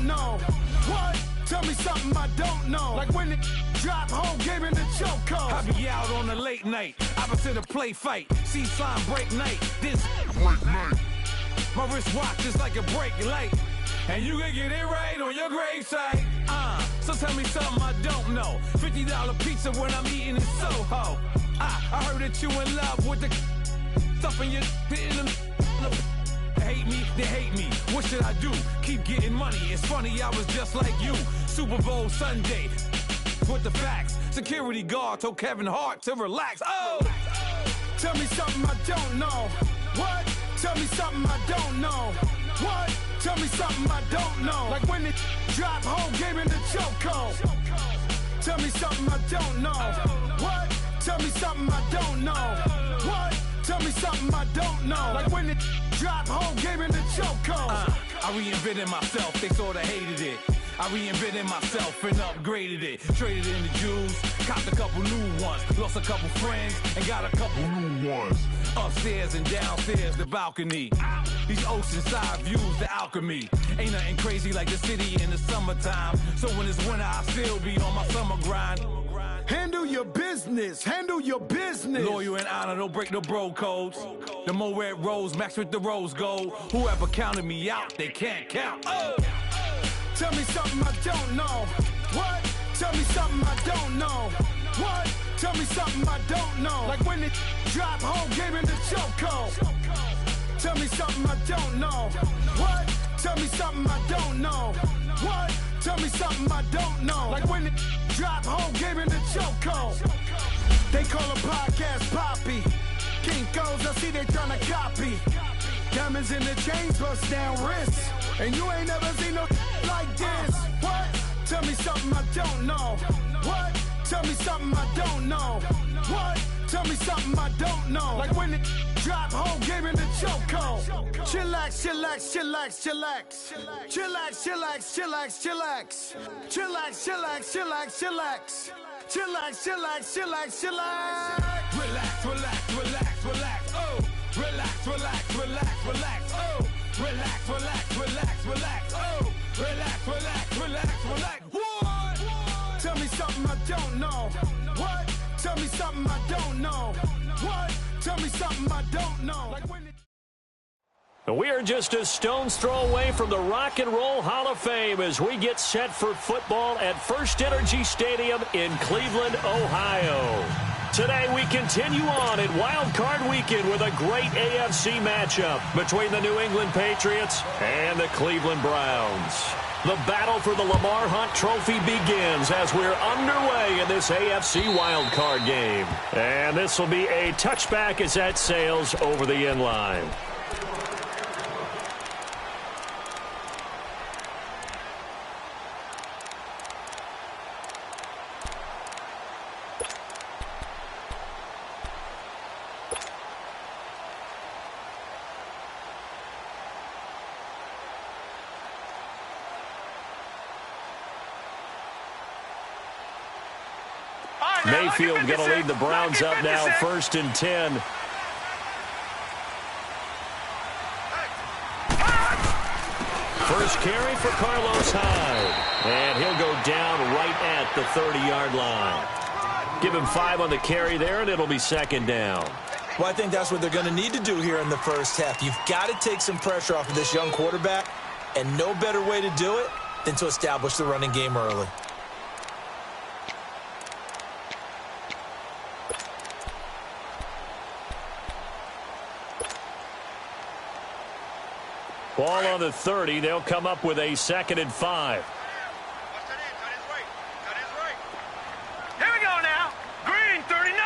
don't know. What? Tell me something I don't know. Like when it drop home, game in the chokehold. I be out on a late night, opposite a play fight. See slime break night, this break night. My wristwatch is like a brake light, and you can get it right on your gravesite. So tell me something I don't know. $50 pizza when I'm eating in Soho. I heard that you in love with the stuff in your hate me, they hate me. What should I do? Keep getting money. It's funny, I was just like you. Super Bowl Sunday with the facts. Security guard told Kevin Hart to relax. Oh! Tell me something I don't know. What? Tell me something I don't know. What? Tell me something I don't know. Like when it drop home, game in the chokehold. Tell me something I don't know. What? Tell me something I don't know. What? Tell me something I don't know. Like when it drop home, game in the chokehold. I reinvented myself, they sorta hated it. I reinvented myself and upgraded it. Traded in the Jews, copped a couple new ones. Lost a couple friends and got a couple new ones. Upstairs and downstairs, the balcony. These oceanside views, the alchemy. Ain't nothing crazy like the city in the summertime. So when it's winter, I still be on my summer grind. Handle your business, handle your business. Loyal and honor, don't break no bro codes. The more red rose, max with the rose gold. Whoever counted me out, they can't count. Oh! Tell me something I don't know. What? Tell me something I don't know. What? Tell me something I don't know. Like when it drop home, game in the chokehold. Tell me something I don't know. What? Tell me something I don't know. What? Tell me something I don't know. Like when it drop home, game in the chokehold. They call a podcast Poppy. Kinkos, I see they tryna copy. Diamonds in the chains, bust down wrists. And you ain't never seen no like this. What? Tell me something I don't know. What? Tell me something I don't know. What? Tell me something I don't know. Like when it drop home, game in the chokehold. Chillax, chillax, chillax, chillax. Chillax, chillax, chillax, chillax. Chillax, chillax, chillax, chillax. Chillax, chillax, chillax, chillax. Relax, relax, relax, relax. Oh! Relax, relax, relax, relax. Oh! Relax, relax, relax, relax. Oh! Relax, relax, relax, relax. What? Tell me something I don't know. What? Tell me something I don't know. What? Tell me something I don't know. Like when it We are just a stone's throw away from the Rock and Roll Hall of Fame as we get set for football at First Energy Stadium in Cleveland, Ohio. Today we continue on in Wild Card Weekend with a great AFC matchup between the New England Patriots and the Cleveland Browns. The battle for the Lamar Hunt Trophy begins as we're underway in this AFC Wild Card game. And this will be a touchback as that sails over the end line. Mayfield going to lead the Browns up now, 1st and 10. First carry for Carlos Hyde. And he'll go down right at the 30-yard line. Give him 5 on the carry there, and it'll be 2nd down. Well, I think that's what they're going to need to do here in the first half. You've got to take some pressure off of this young quarterback, and no better way to do it than to establish the running game early. Ball on the 30. They'll come up with a 2nd and 5. Here we go now. Green, 39.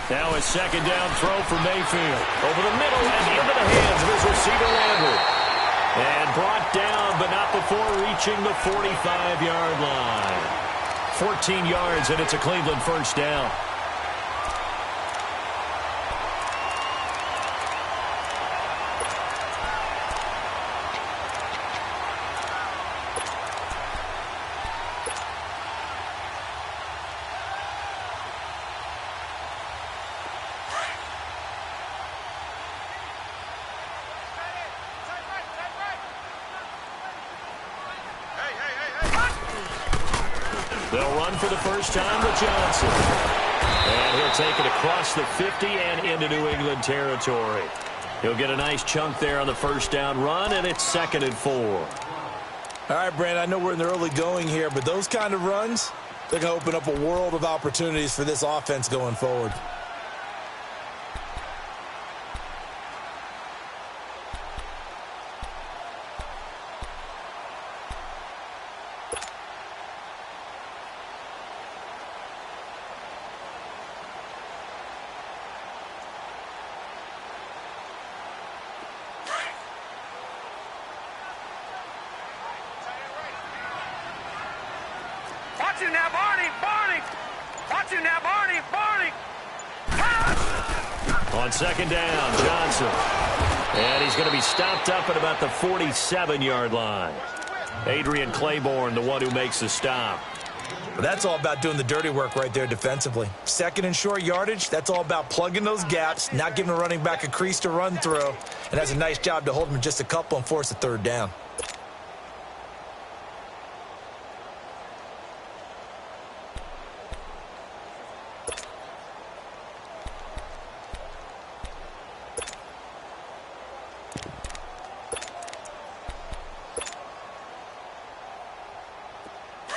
Now a 2nd down throw for Mayfield. Over the middle and into the hands of his receiver Landry. And brought down, but not before reaching the 45-yard line. 14 yards, and it's a Cleveland first down. They'll run for the first time with Johnson. And he'll take it across the 50 and into New England territory. He'll get a nice chunk there on the first down run, and it's 2nd and 4. All right, Brandon, I know we're in the early going here, but those kind of runs, they're going to open up a world of opportunities for this offense going forward. Watch him now, Barney! Barney! Watch him now, Barney! Barney! On 2nd down, Johnson. And he's going to be stopped up at about the 47-yard line. Adrian Claiborne, the one who makes the stop. But that's all about doing the dirty work right there defensively. 2nd and short yardage, that's all about plugging those gaps, not giving a running back a crease to run through, and that's a nice job to hold him just a couple and force a 3rd down.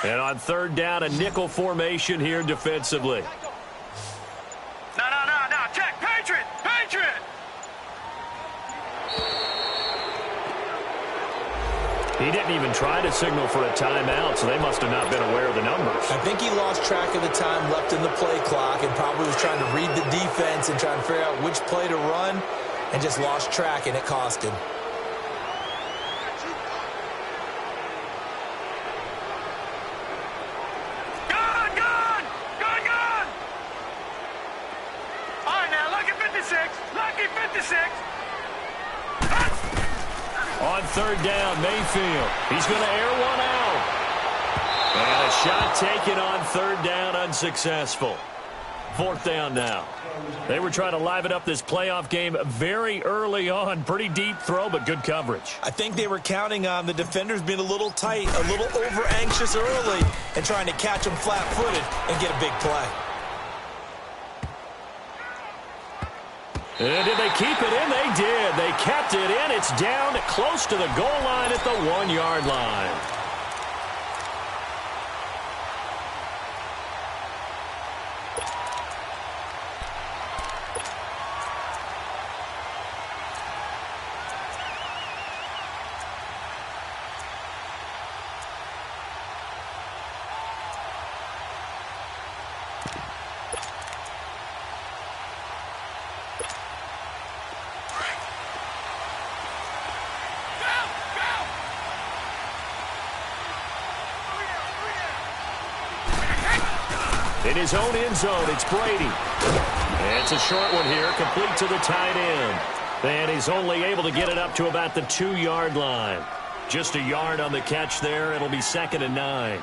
And on 3rd down, a nickel formation here defensively. No. Check. Patriot! Patriot! He didn't even try to signal for a timeout, so they must have not been aware of the numbers. I think he lost track of the time left in the play clock and probably was trying to read the defense and trying to figure out which play to run and just lost track, and it cost him. On 3rd down, Mayfield. He's going to air one out. And a shot taken on 3rd down, unsuccessful. 4th down now. They were trying to liven up this playoff game very early on. Pretty deep throw, but good coverage. I think they were counting on the defenders being a little tight, a little over-anxious early, and trying to catch them flat-footed and get a big play. And did they keep it in? They did. They kept it in. It's down close to the goal line at the 1-yard line. In his own end zone, it's Brady. And it's a short one here, complete to the tight end. And he's only able to get it up to about the 2-yard line. Just a yard on the catch there. It'll be 2nd and 9.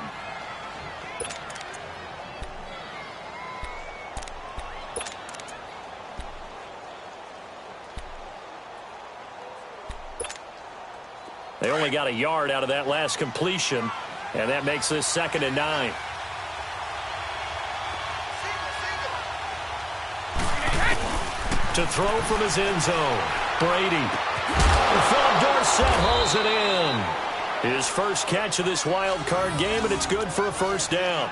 They only got a yard out of that last completion, and that makes this 2nd and 9. To throw from his end zone, Brady. Philip Dorsett hauls it in. His first catch of this wild card game, and it's good for a 1st down.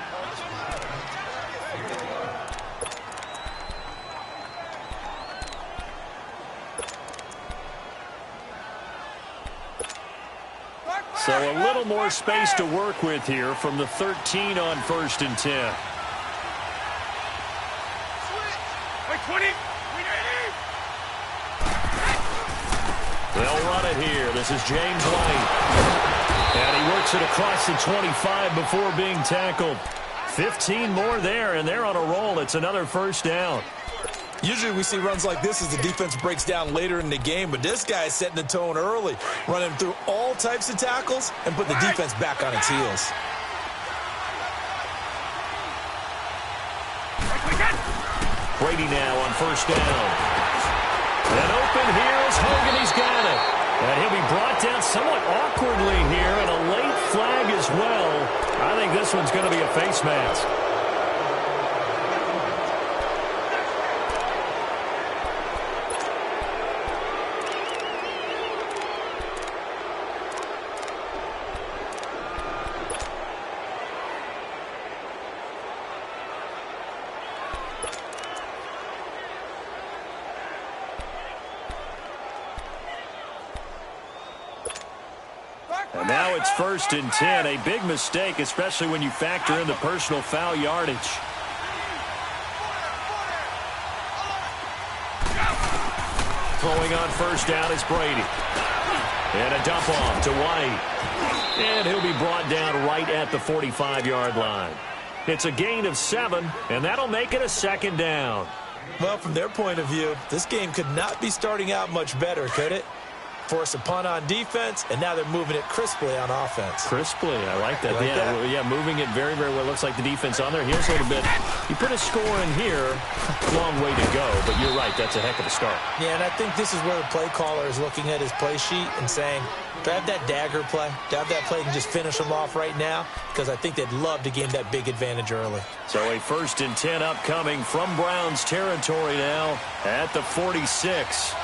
So a little more space to work with here from the 13 on 1st and 10. 20. They'll run it here. This is James White. And he works it across the 25 before being tackled. 15 more there, and they're on a roll. It's another 1st down. Usually we see runs like this as the defense breaks down later in the game, but this guy is setting the tone early, running through all types of tackles and put the defense back on its heels. Brady now on 1st down. And open here is Hogan. He's got it. And he'll be brought down somewhat awkwardly here, and a late flag as well. I think this one's going to be a face mask. And now it's 1st and 10. A big mistake, especially when you factor in the personal foul yardage. Throwing on 1st down is Brady. And a dump off to White. And he'll be brought down right at the 45-yard line. It's a gain of 7, and that'll make it a 2nd down. Well, from their point of view, this game could not be starting out much better, could it? Force a punt on defense, and now they're moving it crisply on offense. Crisply, I like that. Like that? Yeah, moving it very, very well. Looks like the defense on there. Here's a little bit. You put a score in here, long way to go, but you're right, that's a heck of a start. Yeah, and I think this is where the play caller is looking at his play sheet and saying, do I have that dagger play? Do I have that play and just finish them off right now? Because I think they'd love to gain that big advantage early. So a 1st and 10 upcoming from Browns territory now at the 46.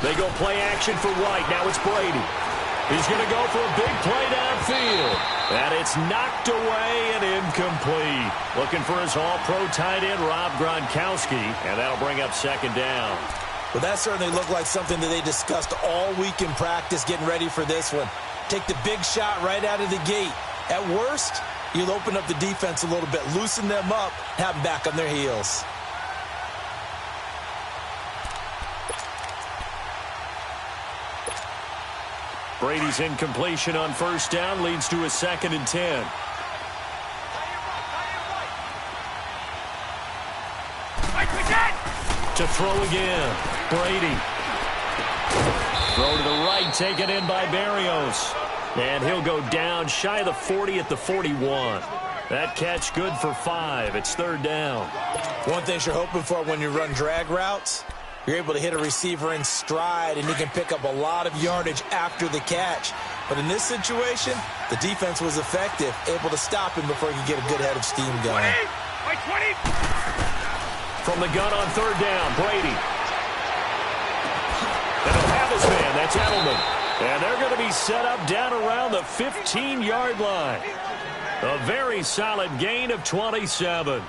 They go play action for White. Now it's Brady. He's going to go for a big play downfield. And it's knocked away and incomplete. Looking for his all-pro tight end, Rob Gronkowski. And that'll bring up 2nd down. Well, that certainly looked like something that they discussed all week in practice, getting ready for this one. Take the big shot right out of the gate. At worst, you'll open up the defense a little bit, loosen them up, have them back on their heels. Brady's incompletion on 1st down leads to a 2nd and 10. To throw again. Brady. Throw to the right, taken in by Berrios. And he'll go down shy of the 40 at the 41. That catch good for 5. It's 3rd down. One thing you're hoping for when you run drag routes, you're able to hit a receiver in stride, and he can pick up a lot of yardage after the catch. But in this situation, the defense was effective, able to stop him before he could get a good head of steam going. 20. From the gun on 3rd down, Brady. And he'll have his man. That's Edelman. And they're going to be set up down around the 15-yard line. A very solid gain of 27.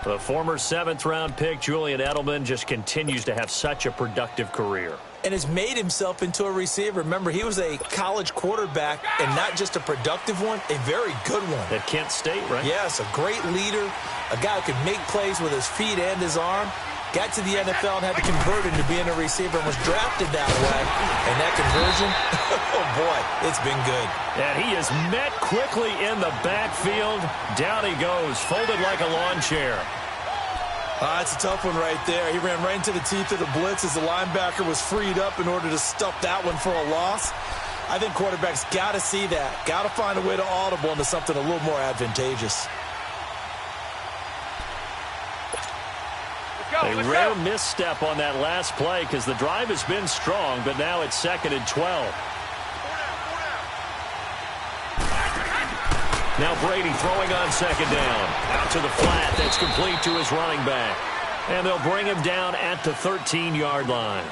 The former 7th-round pick, Julian Edelman, just continues to have such a productive career. And has made himself into a receiver. Remember, he was a college quarterback, and not just a productive one, a very good one. At Kent State, right? Yes, a great leader, a guy who could make plays with his feet and his arm. Got to the NFL and had to convert into being a receiver and was drafted that way. And that conversion, oh boy, it's been good. And he is met quickly in the backfield. Down he goes, folded like a lawn chair. That's a tough one right there. He ran right into the teeth of the blitz as the linebacker was freed up in order to stuff that one for a loss. I think quarterbacks got to see that. Got to find a way to audible into something a little more advantageous. A rare misstep on that last play because the drive has been strong, but now it's 2nd and 12. Now Brady throwing on 2nd down. Out to the flat. That's complete to his running back. And they'll bring him down at the 13-yard line.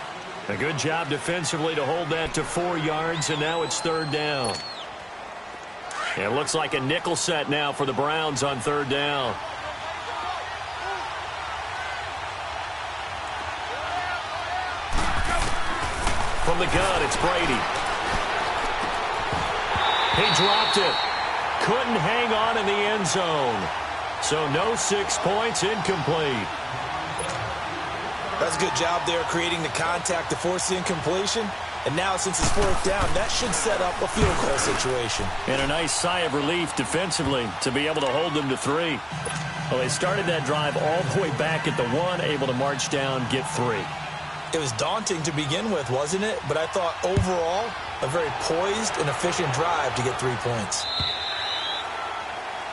A good job defensively to hold that to 4 yards, and now it's 3rd down. It looks like a nickel set now for the Browns on 3rd down. From the gun, it's Brady. He dropped it. Couldn't hang on in the end zone. So no 6 points, incomplete. That's a good job there creating the contact to force the incompletion. And now since it's 4th down, that should set up a field goal situation. And a nice sigh of relief defensively to be able to hold them to 3. Well, they started that drive all the way back at the 1, able to march down, get 3. It was daunting to begin with, wasn't it? But I thought overall, a very poised and efficient drive to get 3 points.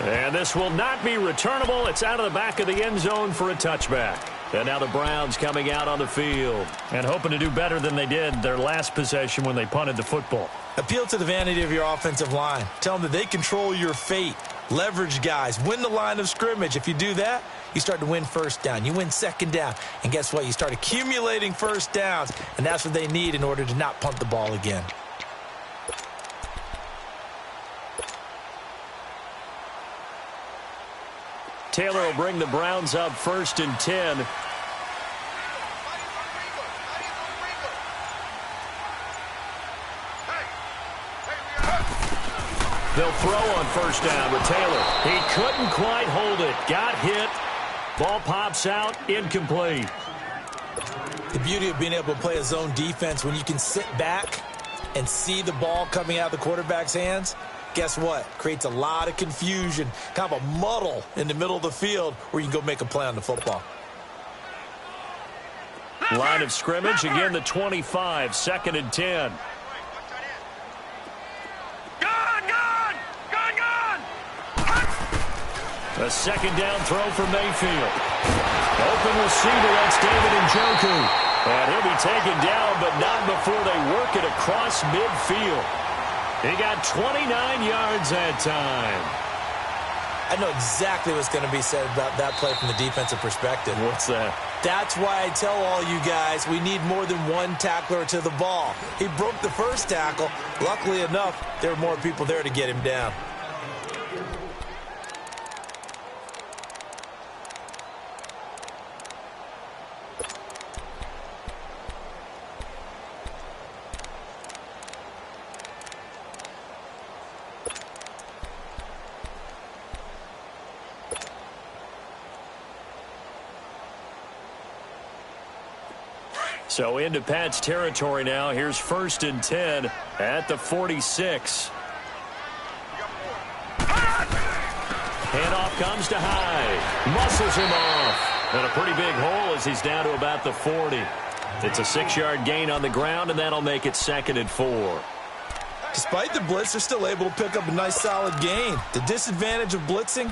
And this will not be returnable. It's out of the back of the end zone for a touchback. And now the Browns coming out on the field. And hoping to do better than they did their last possession when they punted the football. Appeal to the vanity of your offensive line. Tell them that they control your fate. Leverage guys. Win the line of scrimmage. If you do that, you start to win first down. You win second down. And guess what? You start accumulating first downs. And that's what they need in order to not punt the ball again. Taylor will bring the Browns up 1st and 10. They'll throw on 1st down with Taylor. He couldn't quite hold it. Got hit. Ball pops out. Incomplete. The beauty of being able to play a zone defense when you can sit back and see the ball coming out of the quarterback's hands, guess what? Creates a lot of confusion, kind of a muddle in the middle of the field where you can go make a play on the football. Line of scrimmage, again the 25, 2nd and 10. A 2nd down throw for Mayfield. Open receiver, that's David Njoku. And he'll be taken down, but not before they work it across midfield. He got 29 yards that time. I know exactly what's going to be said about that play from the defensive perspective. What's that? That's why I tell all you guys we need more than one tackler to the ball. He broke the first tackle. Luckily enough, there were more people there to get him down. So into Pat's territory now. Here's 1st and 10 at the 46. Handoff comes to Hyde. Muscles him off. And a pretty big hole as he's down to about the 40. It's a 6-yard gain on the ground, and that'll make it 2nd and 4. Despite the blitz, they're still able to pick up a nice solid gain. The disadvantage of blitzing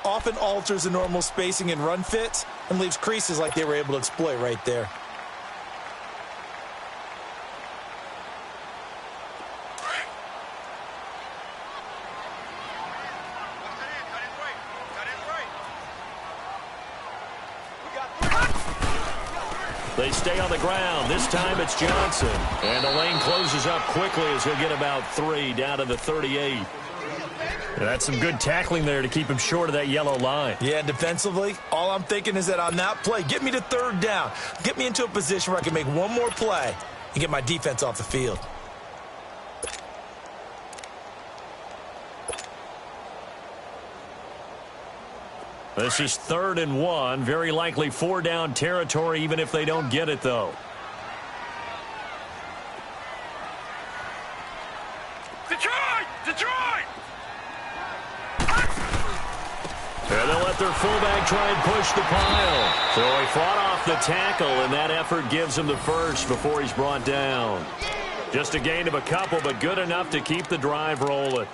often alters the normal spacing and run fits and leaves creases like they were able to exploit right there. They stay on the ground. This time it's Johnson. And the lane closes up quickly as he'll get about 3 down to the 38. That's some good tackling there to keep him short of that yellow line. Yeah, and defensively, all I'm thinking is that on that play, get me to 3rd down. Get me into a position where I can make one more play and get my defense off the field. This is 3rd and 1. Very likely 4-down territory, even if they don't get it, though. Detroit! Detroit! And they'll let their fullback try and push the pile. So he fought off the tackle, and that effort gives him the first before he's brought down. Just a gain of a couple, but good enough to keep the drive rolling.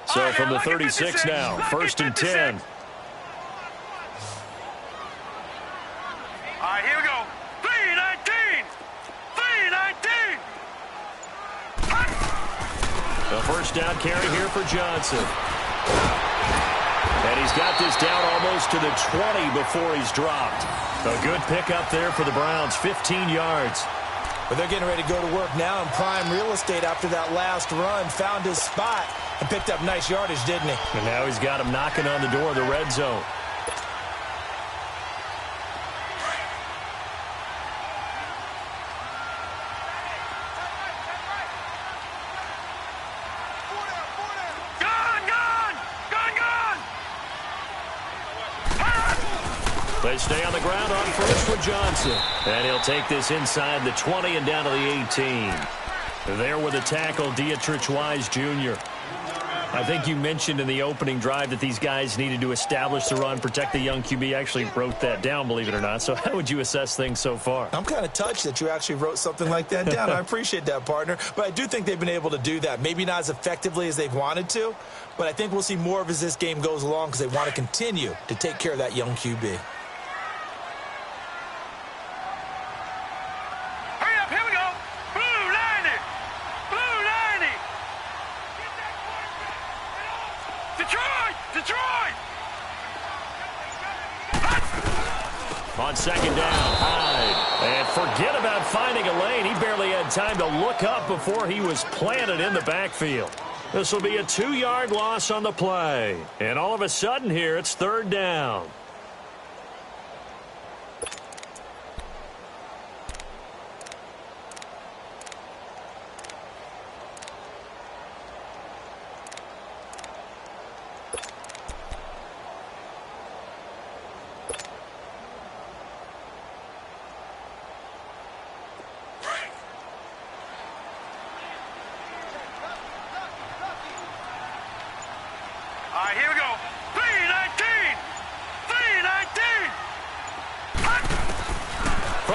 So from the 36 now, 1st and 10. All right, here we go. 3-19. 3-19. The 1st down carry here for Johnson. And he's got this down almost to the 20 before he's dropped. A good pickup there for the Browns, 15 yards. But they're getting ready to go to work now in prime real estate after that last run. Found his spot and picked up nice yardage, didn't he? And now he's got him knocking on the door of the red zone. They They stay on the ground on first with Johnson. And he'll take this inside the 20 and down to the 18. There with a tackle, Dietrich Wise Jr. I think you mentioned in the opening drive that these guys needed to establish the run, protect the young QB. I actually wrote that down, believe it or not. So how would you assess things so far? I'm kind of touched that you actually wrote something like that down. I appreciate that, partner. But I do think they've been able to do that. Maybe not as effectively as they've wanted to, but I think we'll see more of as this game goes along because they want to continue to take care of that young QB. On second down, Hyde. And forget about finding a lane. He barely had time to look up before he was planted in the backfield. This will be a 2-yard loss on the play. And all of a sudden here, it's third down.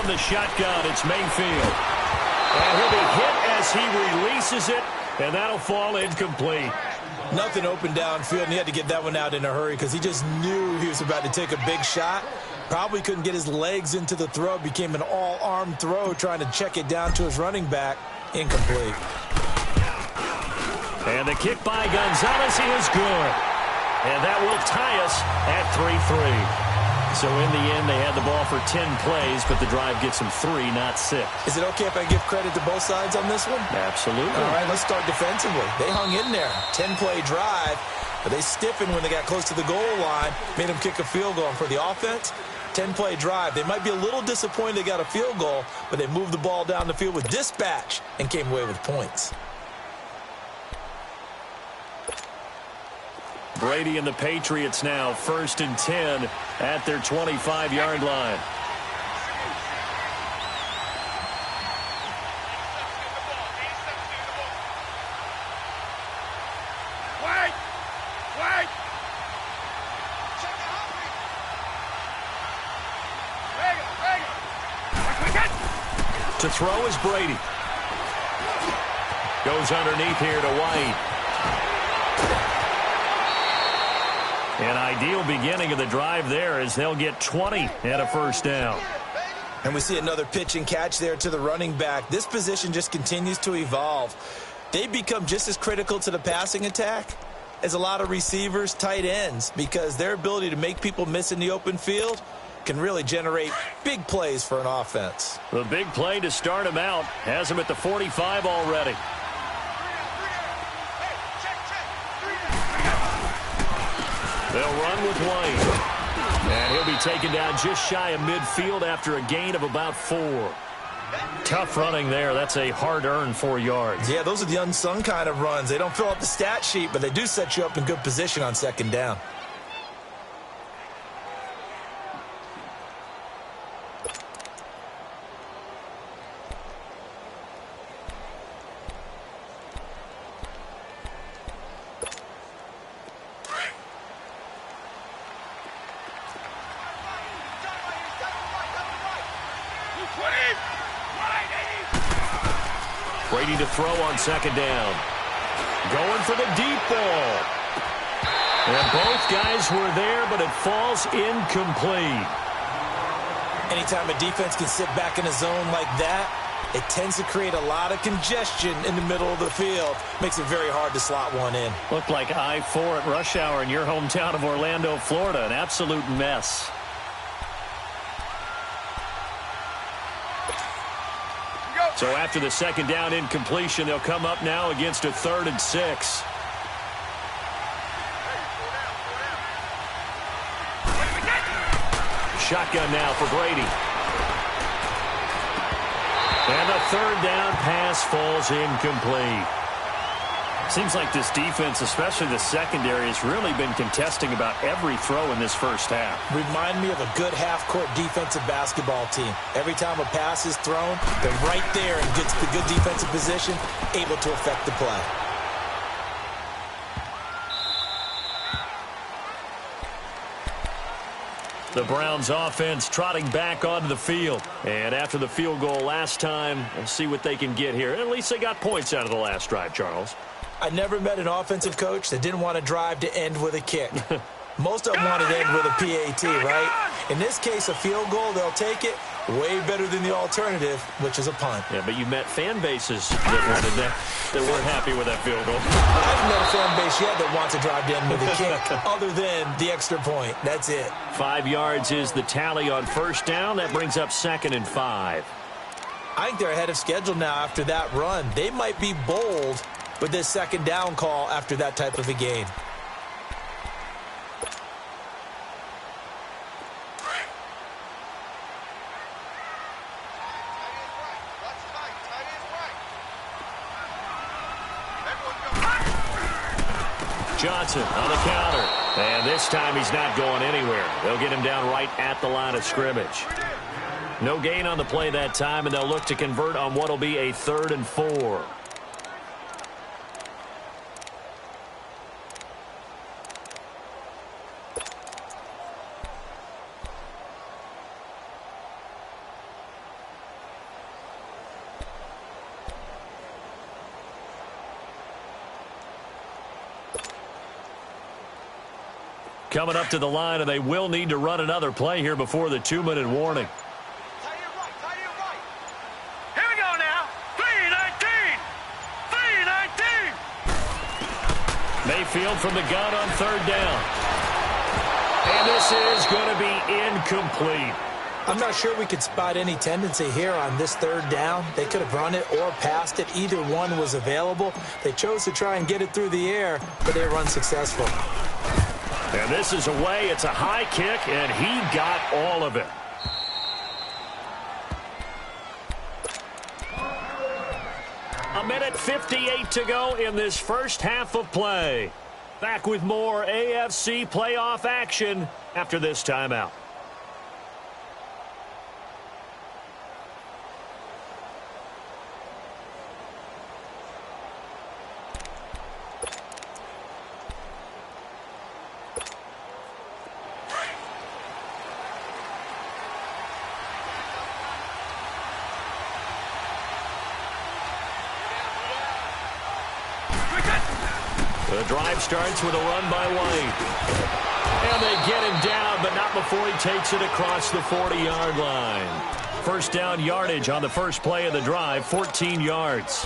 The shotgun, it's Mayfield. And he'll be hit as he releases it, and that'll fall incomplete. Nothing open downfield, and he had to get that one out in a hurry because he just knew he was about to take a big shot. Probably couldn't get his legs into the throw. Became an all-arm throw trying to check it down to his running back. Incomplete. And the kick by Gonzalez is good. And that will tie us at 3-3. So in the end, they had the ball for 10 plays, but the drive gets them 3, not 6. Is it okay if I give credit to both sides on this one? Absolutely. All right, let's start defensively. They hung in there. 10-play drive, but they stiffened when they got close to the goal line, made them kick a field goal. And for the offense, 10-play drive. They might be a little disappointed they got a field goal, but they moved the ball down the field with dispatch and came away with points. Brady and the Patriots now 1st and 10 at their 25-yard line. To throw is Brady. Goes underneath here to White. An ideal beginning of the drive there as they'll get 20 and a first down. And we see another pitch and catch there to the running back. This position just continues to evolve. They become just as critical to the passing attack as a lot of receivers, tight ends, because their ability to make people miss in the open field can really generate big plays for an offense. The big play to start him out has him at the 45 already. They'll run with White. And he'll be taken down just shy of midfield after a gain of about 4. Tough running there. That's a hard-earned 4 yards. Yeah, those are the unsung kind of runs. They don't fill up the stat sheet, but they do set you up in good position on second down. Brady to throw on second down. Going for the deep ball. And both guys were there, but it falls incomplete. Anytime a defense can sit back in a zone like that, it tends to create a lot of congestion in the middle of the field. Makes it very hard to slot one in. Looked like I-4 at rush hour in your hometown of Orlando, Florida. An absolute mess. So after the second down incompletion, they'll come up now against a 3rd and 6. Shotgun now for Brady. And the 3rd down pass falls incomplete. Seems like this defense, especially the secondary, has really been contesting about every throw in this first half. Remind me of a good half-court defensive basketball team. Every time a pass is thrown, they're right there and gets the good defensive position, able to affect the play. The Browns offense trotting back onto the field. And after the field goal last time, we'll see what they can get here. At least they got points out of the last drive, Charles. I never met an offensive coach that didn't want to drive to end with a kick. Most of them want to end with a PAT, right? In this case, a field goal, they'll take it. Way better than the alternative, which is a punt. Yeah, but you met fan bases that wanted that weren't happy with that field goal. I haven't met a fan base yet that wants to drive to end with a kick, other than the extra point. That's it. 5 yards is the tally on first down. That brings up 2nd and 5. I think they're ahead of schedule now after that run. They might be bold with this 2nd down call after that type of a game. Johnson on the counter. And this time he's not going anywhere. They'll get him down right at the line of scrimmage. No gain on the play that time, and they'll look to convert on what will be a 3rd and 4. Coming up to the line, and they will need to run another play here before the 2-minute warning. Tie it right. Here we go now. 3-19. 3-19. Mayfield from the gun on 3rd down. And this is going to be incomplete. I'm not sure we could spot any tendency here on this 3rd down. They could have run it or passed it. Either one was available. They chose to try and get it through the air, but they were unsuccessful. And this is away. It's a high kick, and he got all of it. A minute 58 to go in this first half of play. Back with more AFC playoff action after this timeout. The drive starts with a run by White. And they get him down, but not before he takes it across the 40-yard line. First down yardage on the first play of the drive, 14 yards.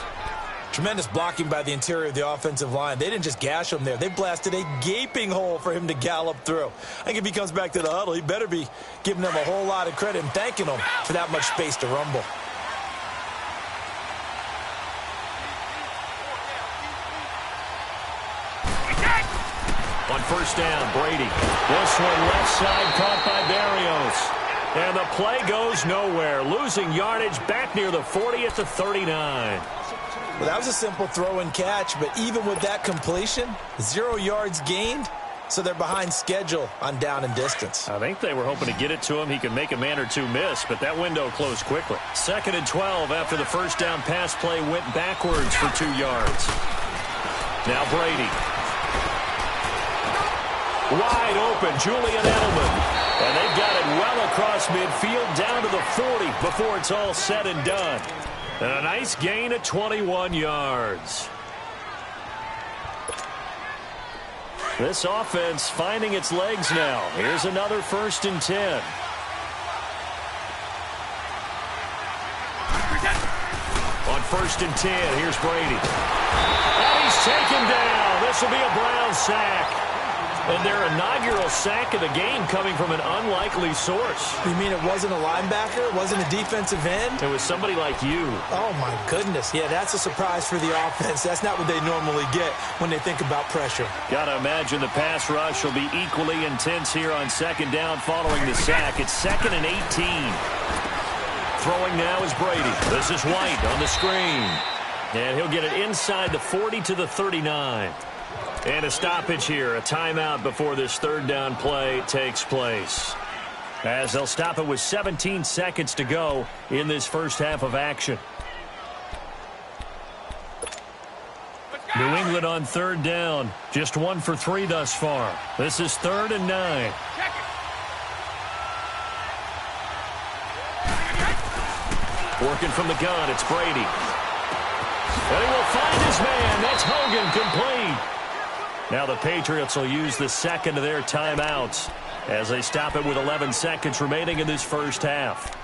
Tremendous blocking by the interior of the offensive line. They didn't just gash him there. They blasted a gaping hole for him to gallop through. I think if he comes back to the huddle, he better be giving them a whole lot of credit and thanking them for that much space to rumble. On first down, Brady. This one left side caught by Barrios. And the play goes nowhere. Losing yardage back near the 40 at the 39. Well, that was a simple throw and catch, but even with that completion, 0 yards gained, so they're behind schedule on down and distance. I think they were hoping to get it to him. He could make a man or two miss, but that window closed quickly. 2nd and 12 after the first down pass play went backwards for 2 yards. Now Brady. Wide open, Julian Edelman. And they've got it well across midfield down to the 40 before it's all said and done. And a nice gain of 21 yards. This offense finding its legs now. Here's another 1st and 10. On 1st and 10, here's Brady. And he's taken down. This will be a Brown sack. And their inaugural sack of the game coming from an unlikely source. You mean it wasn't a linebacker? It wasn't a defensive end? It was somebody like you. Oh, my goodness. Yeah, that's a surprise for the offense. That's not what they normally get when they think about pressure. Got to imagine the pass rush will be equally intense here on 2nd down following the sack. It's 2nd and 18. Throwing now is Brady. This is White on the screen. And he'll get it inside the 40 to the 39. And a stoppage here, a timeout before this third down play takes place. As they'll stop it with 17 seconds to go in this first half of action. New England on third down. Just 1 for 3 thus far. This is 3rd and 9. Working from the gun, it's Brady. And he will find his man. That's Hogan, complete. Now the Patriots will use the second of their timeouts as they stop it with 11 seconds remaining in this first half.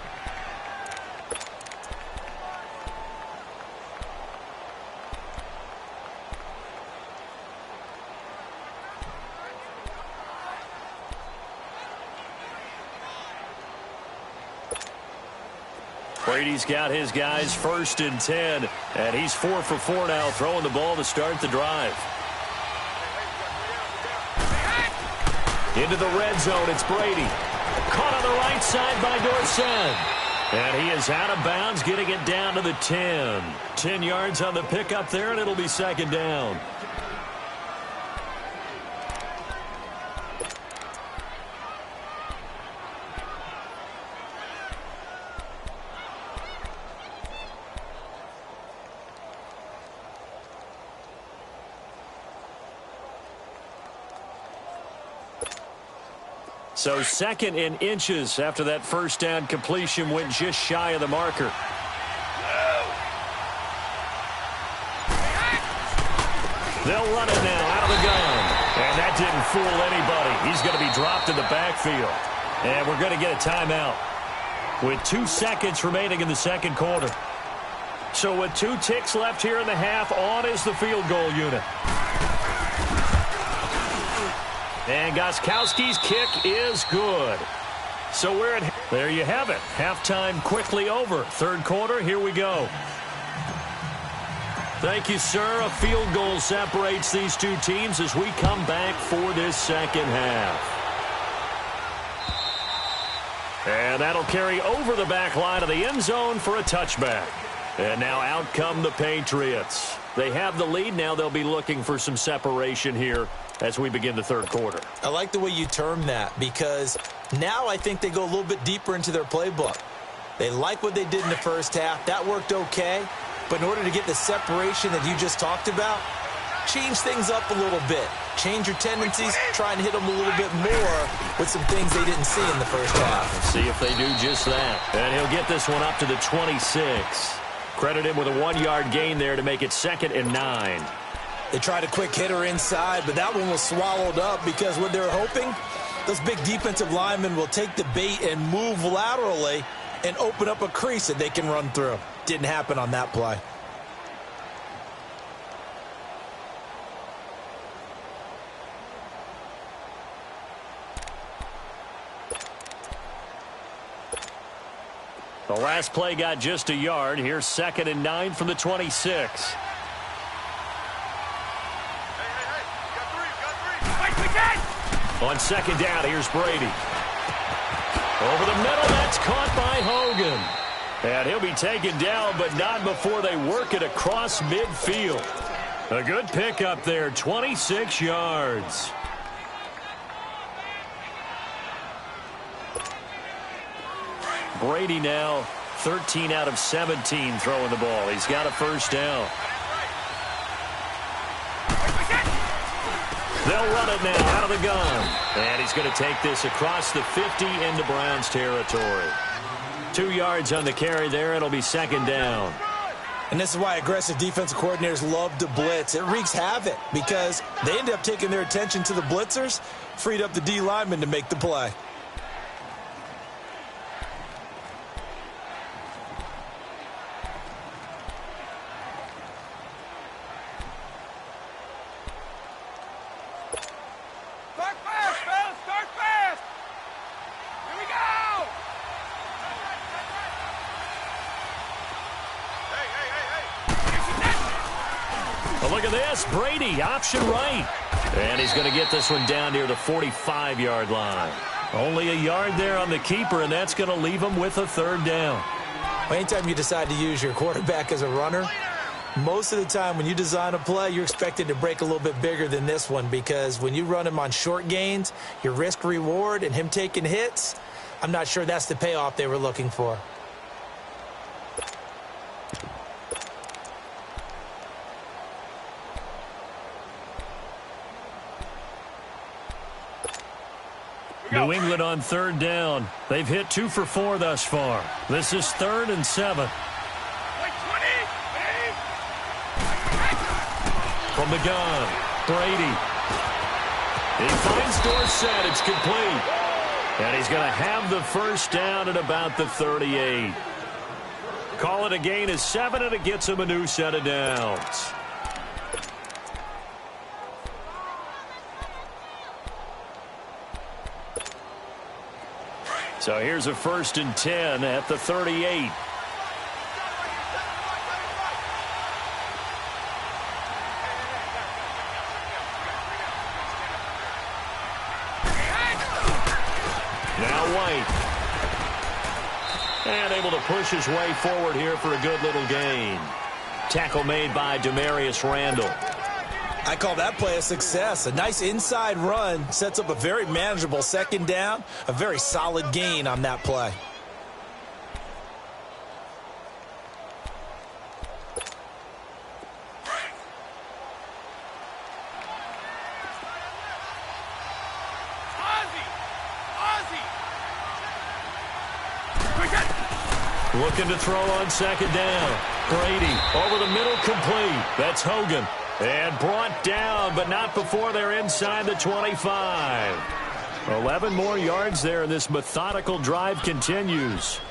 Brady's got his guys 1st and 10, and he's 4 for 4 now, throwing the ball to start the drive. Into the red zone, it's Brady. Caught on the right side by Dorsett. And he is out of bounds, getting it down to the 10. 10 yards on the pickup there, and it'll be 2nd down. So 2nd in inches after that first down completion went just shy of the marker. They'll run it now out of the gun. And that didn't fool anybody. He's going to be dropped in the backfield. And we're going to get a timeout with 2 seconds remaining in the second quarter. So with 2 ticks left here in the half, on is the field goal unit. And Gostkowski's kick is good. So there you have it. Halftime quickly over. Third quarter, here we go. Thank you, sir. A field goal separates these two teams as we come back for this second half. And that'll carry over the back line of the end zone for a touchback. And now out come the Patriots. They have the lead. Now they'll be looking for some separation here as we begin the third quarter. I like the way you term that, because now I think they go a little bit deeper into their playbook. They like what they did in the first half. That worked okay. But in order to get the separation that you just talked about, change things up a little bit. Change your tendencies, try and hit them a little bit more with some things they didn't see in the first half. See if they do just that. And he'll get this one up to the 26. Credit him with a 1-yard gain there to make it 2nd and 9. They tried a quick hitter inside, but that one was swallowed up because what they were hoping, those big defensive linemen will take the bait and move laterally and open up a crease that they can run through. Didn't happen on that play. The last play got just a yard. Here's 2nd and 9 from the 26. On 2nd down, here's Brady. Over the middle, that's caught by Hogan. And he'll be taken down, but not before they work it across midfield. A good pickup there, 26 yards. Brady now 13 out of 17 throwing the ball. He's got a first down. They'll run it now out of the gun. And he's going to take this across the 50 into Browns territory. 2 yards on the carry there. It'll be 2nd down. And this is why aggressive defensive coordinators love to blitz. It wreaks havoc because they end up taking their attention to the blitzers, freed up the D lineman to make the play. Look at this. Brady, option right. And he's going to get this one down near the 45-yard line. Only a yard there on the keeper, and that's going to leave him with a 3rd down. Anytime you decide to use your quarterback as a runner, Most of the time when you design a play, you're expected to break a little bit bigger than this one because when you run him on short gains, your risk-reward and him taking hits, I'm not sure that's the payoff they were looking for. New England on third down. They've hit 2 for 4 thus far. This is 3rd and 7. From the gun, Brady. He finds Dorsett. It's complete. And he's going to have the first down at about the 38. Call it a gain of 7, and it gets him a new set of downs. So here's a 1st and 10 at the 38. Now White. And able to push his way forward here for a good little gain. Tackle made by Demarius Randall. I call that play a success. A nice inside run sets up a very manageable 2nd down. A very solid gain on that play. Looking to throw on 2nd down. Brady over the middle, complete. That's Hogan. And brought down, but not before they're inside the 25. 11 more yards there, and this methodical drive continues.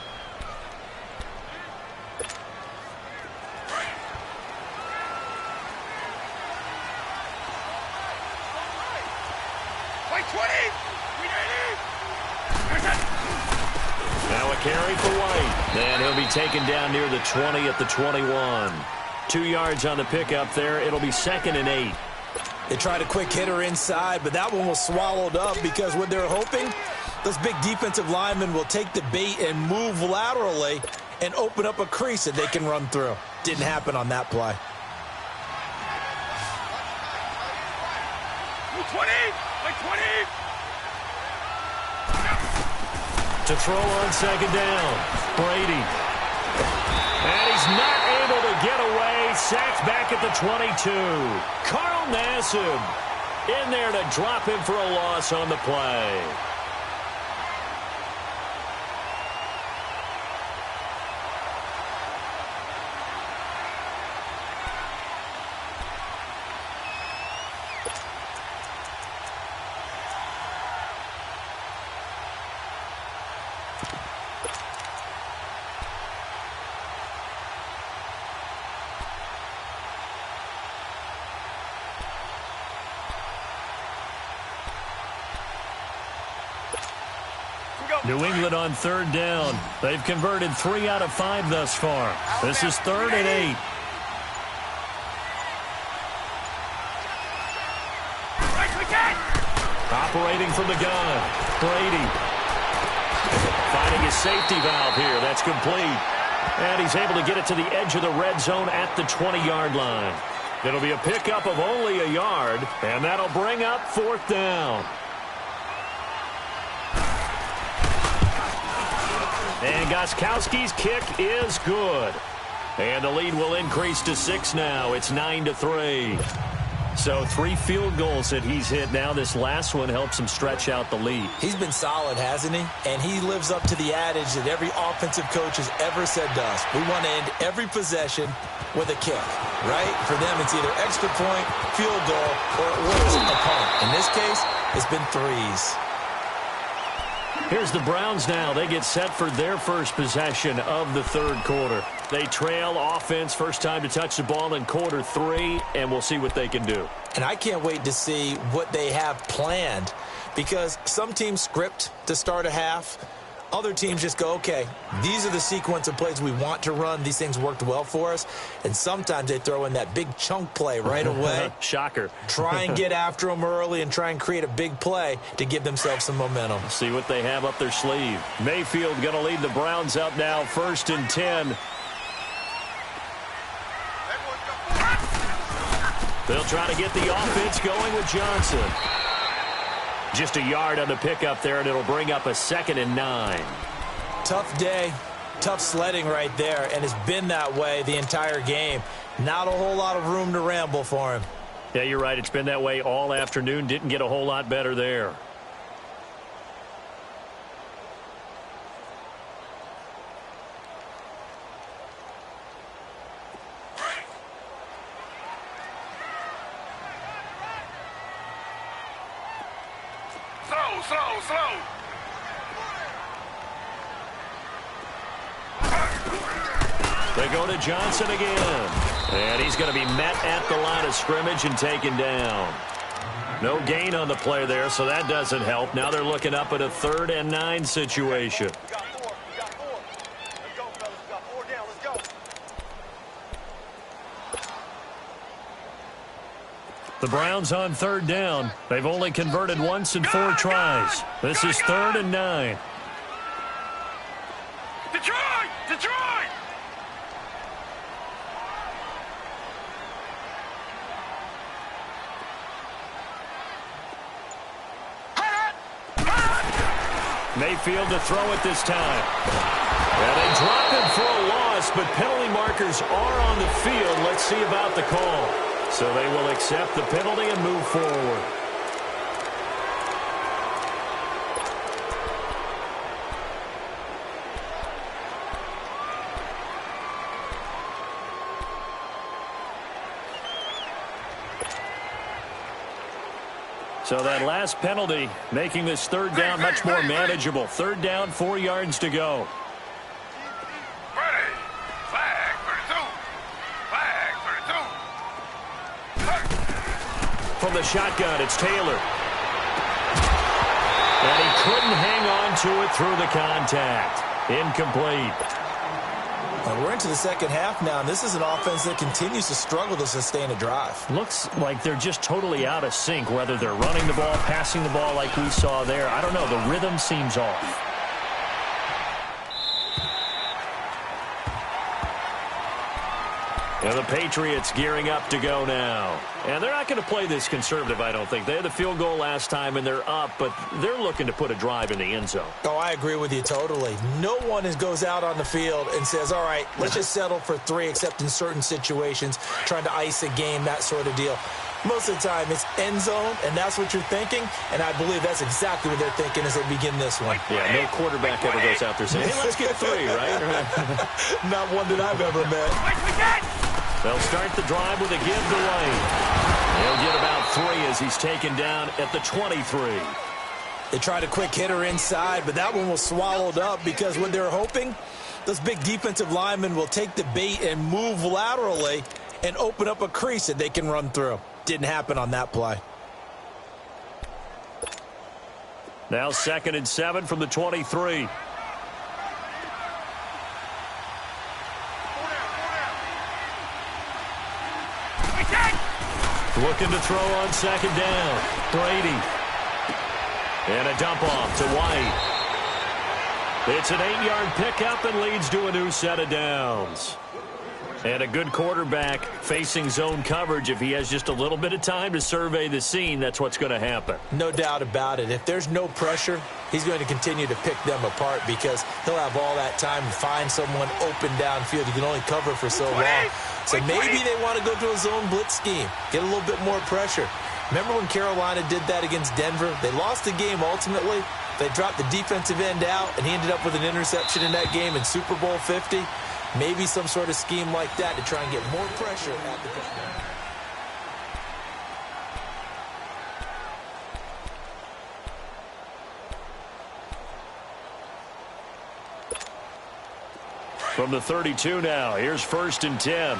Now a carry for White. And he'll be taken down near the 20 at the 21. 2 yards on the pickup there. It'll be 2nd and 8. They tried a quick hitter inside, but that one was swallowed up because what they're hoping, those big defensive linemen will take the bait and move laterally and open up a crease that they can run through. Didn't happen on that play. 20. To throw on 2nd down. Brady. And he's not able to get away. Sacked back at the 22. Carl Nassib in there to drop him for a loss on the play. New England on 3rd down. They've converted 3 out of 5 thus far. This is 3rd and 8. Operating from the gun. Brady. Finding his safety valve here. That's complete. And he's able to get it to the edge of the red zone at the 20-yard line. It'll be a pickup of only a yard, and that'll bring up 4th down. And Gostkowski's kick is good. And the lead will increase to 6 now. It's 9-3. So 3 field goals that he's hit now. This last one helps him stretch out the lead. He's been solid, hasn't he? And he lives up to the adage that every offensive coach has ever said to us. We want to end every possession with a kick, right? For them, it's either extra point, field goal, or at worst, a punt. In this case, it's been 3s. Here's the Browns now. They get set for their first possession of the 3rd quarter. They trail offense, first time to touch the ball in quarter 3, and we'll see what they can do. And I can't wait to see what they have planned because some teams script to start a half. Other teams just go, okay, these are the sequence of plays we want to run. These things worked well for us. And sometimes they throw in that big chunk play right away. Shocker. Try and get after them early and try and create a big play to give themselves some momentum. See what they have up their sleeve. Mayfield going to lead the Browns up now, 1st and 10. They'll try to get the offense going with Johnson. Just a yard on the pickup there, and it'll bring up a 2nd and 9. Tough day, tough sledding right there, and it's been that way the entire game. Not a whole lot of room to ramble for him. Yeah, you're right. It's been that way all afternoon. Didn't get a whole lot better there. Slow. They go to Johnson again. And he's going to be met at the line of scrimmage and taken down. No gain on the play there, so that doesn't help. Now they're looking up at a 3rd and 9 situation. We got 4. Let's go, fellas. We got 4 down. Let's go. The Browns on 3rd down. They've only converted once in 4 tries. This is 3rd and 9. Detroit! Mayfield to throw it this time. And they drop him for a loss, but penalty markers are on the field. Let's see about the call. So they will accept the penalty and move forward. So that last penalty making this 3rd down much more manageable. 3rd down, 4 yards to go. Ready. Flag 32. From the shotgun, it's Taylor. And he couldn't hang on to it through the contact. Incomplete. And we're into the second half now, and this is an offense that continues to struggle to sustain a drive. Looks like they're just totally out of sync, whether they're running the ball, passing the ball like we saw there. I don't know. The rhythm seems off. And the Patriots gearing up to go now. And they're not going to play this conservative, I don't think. They had the field goal last time, and they're up, but they're looking to put a drive in the end zone. Oh, I agree with you totally. No one goes out on the field and says, all right, let's just settle for 3, except in certain situations, trying to ice a game, that sort of deal. Most of the time, it's end zone, and that's what you're thinking, and I believe that's exactly what they're thinking as they begin this one. Yeah, no quarterback ever goes out there saying, hey, let's get 3, right? Not one that I've ever met. They'll start the drive with a give to Lane. He'll get about 3 as he's taken down at the 23. They tried a quick hitter inside, but that one was swallowed up because what they're hoping, those big defensive linemen will take the bait and move laterally and open up a crease that they can run through. Didn't happen on that play. Now 2nd and 7 from the 23. Looking to throw on 2nd down. Brady. And a dump off to White. It's an 8-yard pickup and leads to a new set of downs. And a good quarterback facing zone coverage. If he has just a little bit of time to survey the scene, that's what's going to happen. No doubt about it. If there's no pressure, he's going to continue to pick them apart because he'll have all that time to find someone open downfield. You can only cover for so long. So maybe they want to go to a zone blitz scheme, get a little bit more pressure. Remember when Carolina did that against Denver? They lost the game ultimately. They dropped the defensive end out, and he ended up with an interception in that game in Super Bowl 50. Maybe some sort of scheme like that to try and get more pressure at the quarterback. From the 32 now, here's 1st and 10.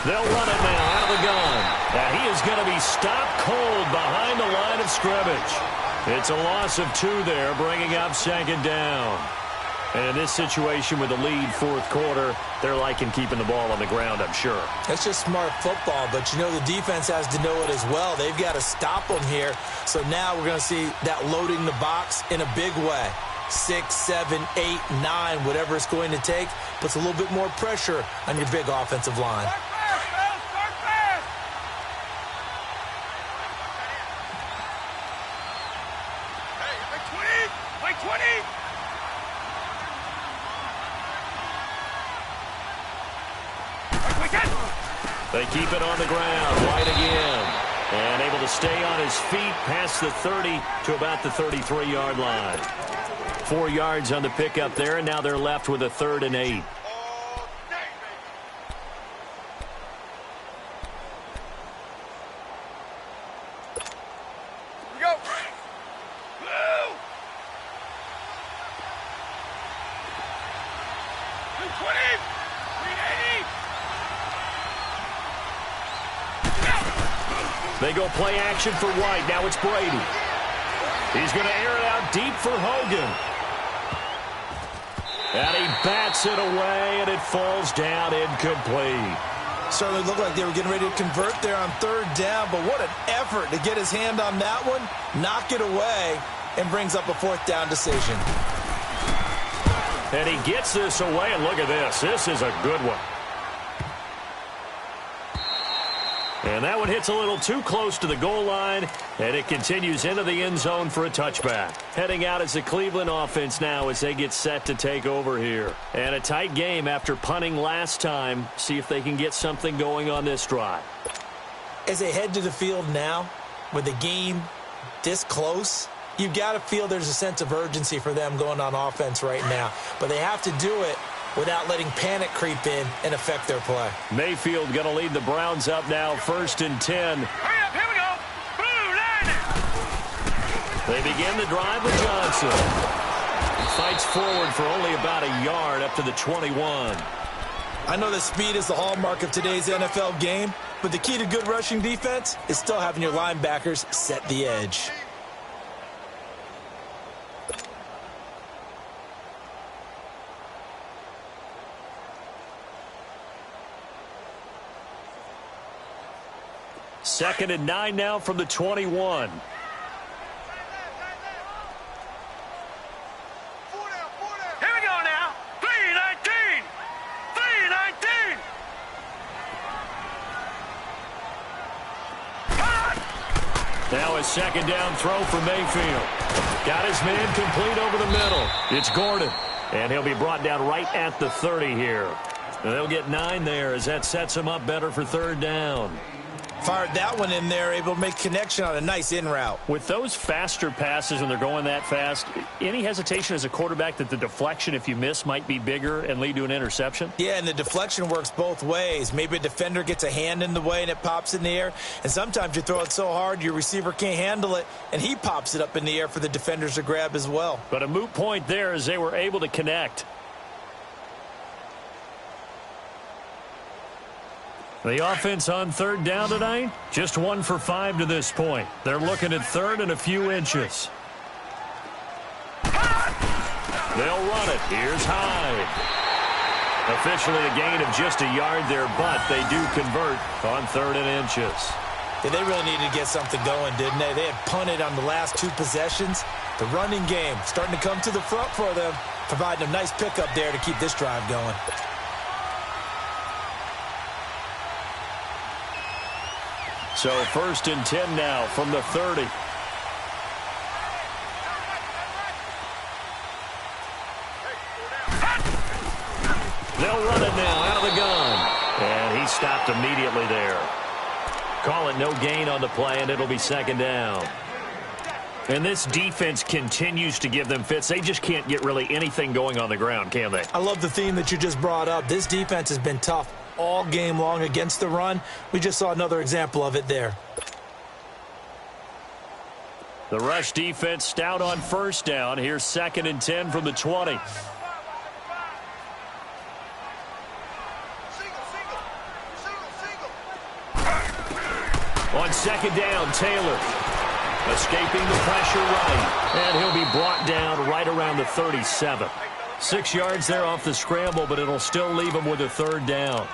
They'll run it now out of the gun. And he is going to be stopped cold behind the line of scrimmage. It's a loss of 2 there, bringing up 2nd down. And in this situation with the lead 4th quarter, they're liking keeping the ball on the ground, I'm sure. That's just smart football, but you know the defense has to know it as well. They've got to stop them here. So now we're going to see that loading the box in a big way. 6, 7, 8, 9, whatever it's going to take, puts a little bit more pressure on your big offensive line. They keep it on the ground. White again. And able to stay on his feet past the 30 to about the 33-yard line. 4 yards on the pickup there, and now they're left with a 3rd and 8. They go play action for White. Now it's Brady. He's going to air it out deep for Hogan. And he bats it away, and it falls down incomplete. Certainly looked like they were getting ready to convert there on 3rd down, but what an effort to get his hand on that one, knock it away, and brings up a 4th down decision. And he gets this away, and look at this. This is a good one. And that one hits a little too close to the goal line, and it continues into the end zone for a touchback. Heading out as the Cleveland offense now as they get set to take over here. And a tight game after punting last time. See if they can get something going on this drive. As they head to the field now, with the game this close, you've got to feel there's a sense of urgency for them going on offense right now. But they have to do it without letting panic creep in and affect their play. Mayfield going to lead the Browns up now, 1st and 10. Hurry up, here we go. Blue line it. They begin the drive with Johnson. Fights forward for only about a yard up to the 21. I know that speed is the hallmark of today's NFL game, but the key to good rushing defense is still having your linebackers set the edge. Second and 9 now from the 21. Four down. 4 down. Here we go now. 3-19. 3-19. Now a second down throw for Mayfield. Got his man complete over the middle. It's Gordon. And he'll be brought down right at the 30 here. And they'll get 9 there as that sets him up better for 3rd down. Fired that one in there, able to make connection on a nice in route. With those faster passes when they're going that fast, any hesitation as a quarterback that the deflection, if you miss, might be bigger and lead to an interception? Yeah, and the deflection works both ways. Maybe a defender gets a hand in the way and it pops in the air. And sometimes you throw it so hard your receiver can't handle it, and he pops it up in the air for the defenders to grab as well. But a moot point there as they were able to connect. The offense on 3rd down tonight, just 1 for 5 to this point. They're looking at 3rd and a few inches. They'll run it. Here's Hyde. Officially a gain of just a yard there, but they do convert on 3rd and inches. Yeah, they really needed to get something going, didn't they? They had punted on the last 2 possessions. The running game starting to come to the front for them, providing a nice pickup there to keep this drive going. So 1st and 10 now from the 30. They'll run it now out of the gun. And he stopped immediately there. Call it no gain on the play, and it'll be 2nd down. And this defense continues to give them fits. They just can't get really anything going on the ground, can they? I love the theme that you just brought up. This defense has been tough all game long against the run. We just saw another example of it there. The rush defense stout on 1st down. Here's 2nd and 10 from the 20. On 2nd down, Taylor escaping the pressure right. And he'll be brought down right around the 37. 6 yards there off the scramble, but it'll still leave him with a 3rd down.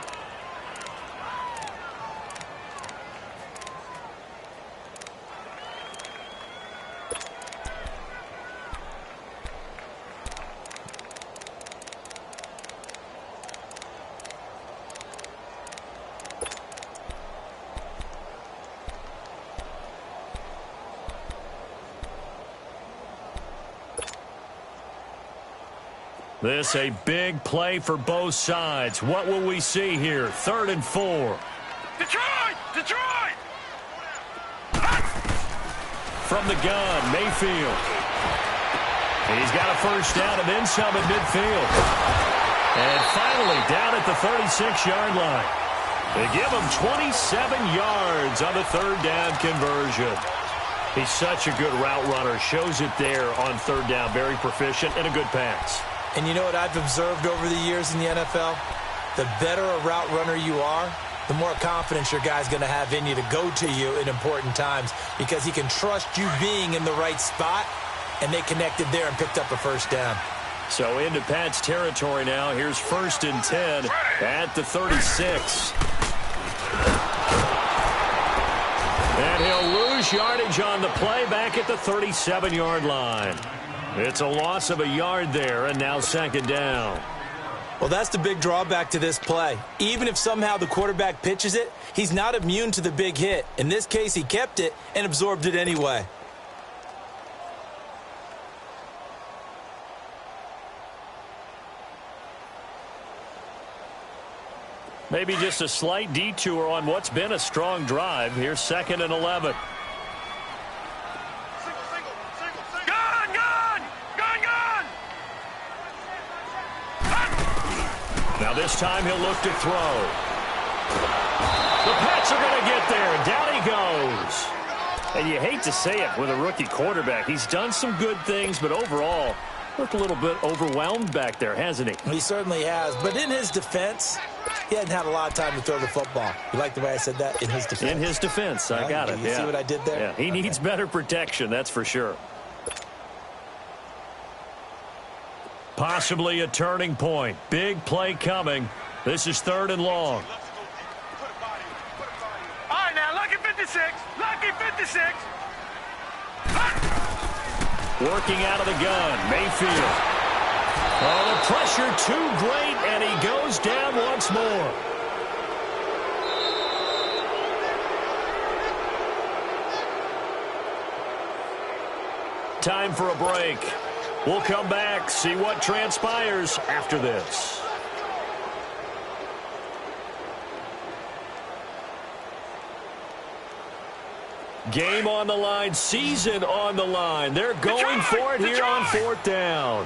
This a big play for both sides. What will we see here? 3rd and 4. Detroit! Detroit! From the gun, Mayfield. He's got a first down and then some at midfield. And finally down at the 36-yard line. They give him 27 yards on the 3rd down conversion. He's such a good route runner. Shows it there on 3rd down. Very proficient and a good pass. And you know what I've observed over the years in the NFL? The better a route runner you are, the more confidence your guy's going to have in you to go to you in important times because he can trust you being in the right spot, and they connected there and picked up a first down. So into Pat's territory now. Here's 1st and 10 at the 36. And he'll lose yardage on the play back at the 37-yard line. It's a loss of a yard there, and now 2nd down. Well, that's the big drawback to this play. Even if somehow the quarterback pitches it, he's not immune to the big hit. In this case, he kept it and absorbed it anyway. Maybe just a slight detour on what's been a strong drive. Here's 2nd and 11. Now this time he'll look to throw. The Pats are going to get there, and down he goes. And you hate to say it with a rookie quarterback. He's done some good things, but overall, looked a little bit overwhelmed back there, hasn't he? He certainly has. But in his defense, he hadn't had a lot of time to throw the football. You like the way I said that? In his defense. In his defense. I got it. You see what I did there? Yeah, he needs better protection, that's for sure. Possibly a turning point. Big play coming. This is 3rd and long. All right, now, lucky 56. Lucky 56. Working out of the gun. Mayfield. Oh, the pressure too great, and he goes down once more. Time for a break. We'll come back, see what transpires after this. Game on the line, season on the line. They're going for it here on 4th down.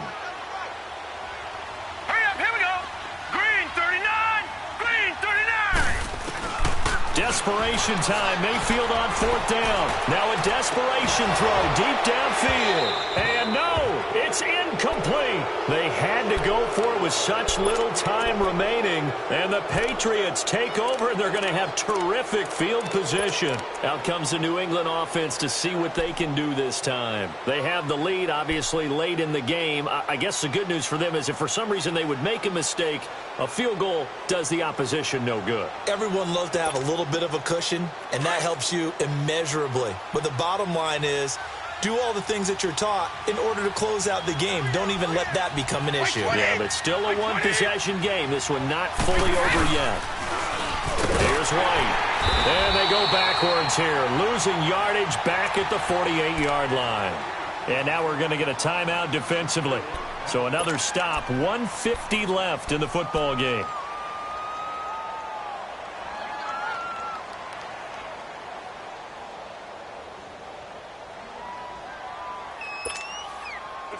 Hurry up, here we go. Green 39, green 39. Desperation time. Mayfield on 4th down. Now a desperation throw deep downfield. And no, it's incomplete. They had to go for it with such little time remaining. And the Patriots take over. They're going to have terrific field position. Out comes the New England offense to see what they can do this time. They have the lead, obviously, late in the game. I guess the good news for them is if for some reason they would make a mistake, a field goal does the opposition no good. Everyone loves to have a little bit of a cushion, and that helps you immeasurably. But the bottom line is, do all the things that you're taught in order to close out the game. Don't even let that become an issue. Yeah, but still a one-possession game. This one not fully over yet. Here's White. And they go backwards here, losing yardage back at the 48-yard line. And now we're going to get a timeout defensively. So another stop, 1:50 left in the football game.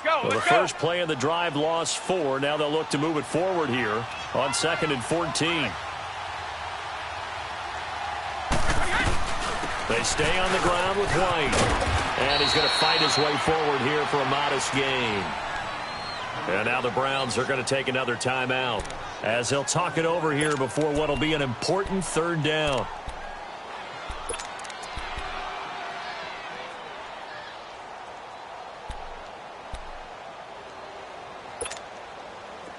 Well, the first play of the drive lost 4. Now they'll look to move it forward here on 2nd and 14. They stay on the ground with White. And he's going to fight his way forward here for a modest gain. And now the Browns are going to take another timeout as they'll talk it over here before what will be an important 3rd down.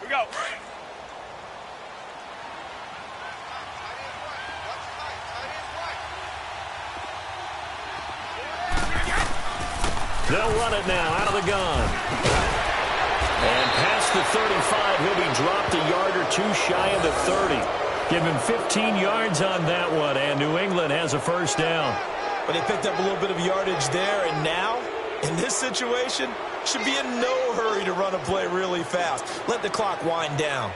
Go. They'll run it now out of the gun. And past the 35, he'll be dropped a yard or two shy of the 30. Give him 15 yards on that one, and New England has a first down. But they picked up a little bit of yardage there, and now In this situation, should be in no hurry to run a play really fast. Let the clock wind down.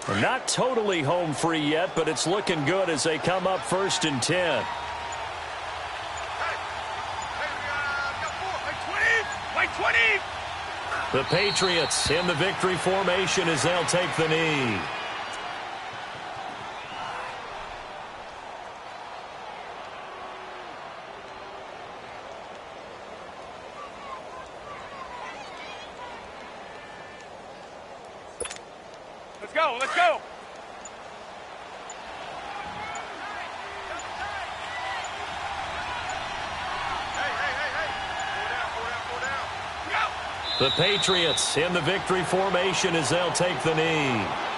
We're not totally home free yet, but it's looking good as they come up 1st and 10. The Patriots in the victory formation as they'll take the knee. Let's go, let's go. The Patriots in the victory formation as they'll take the knee.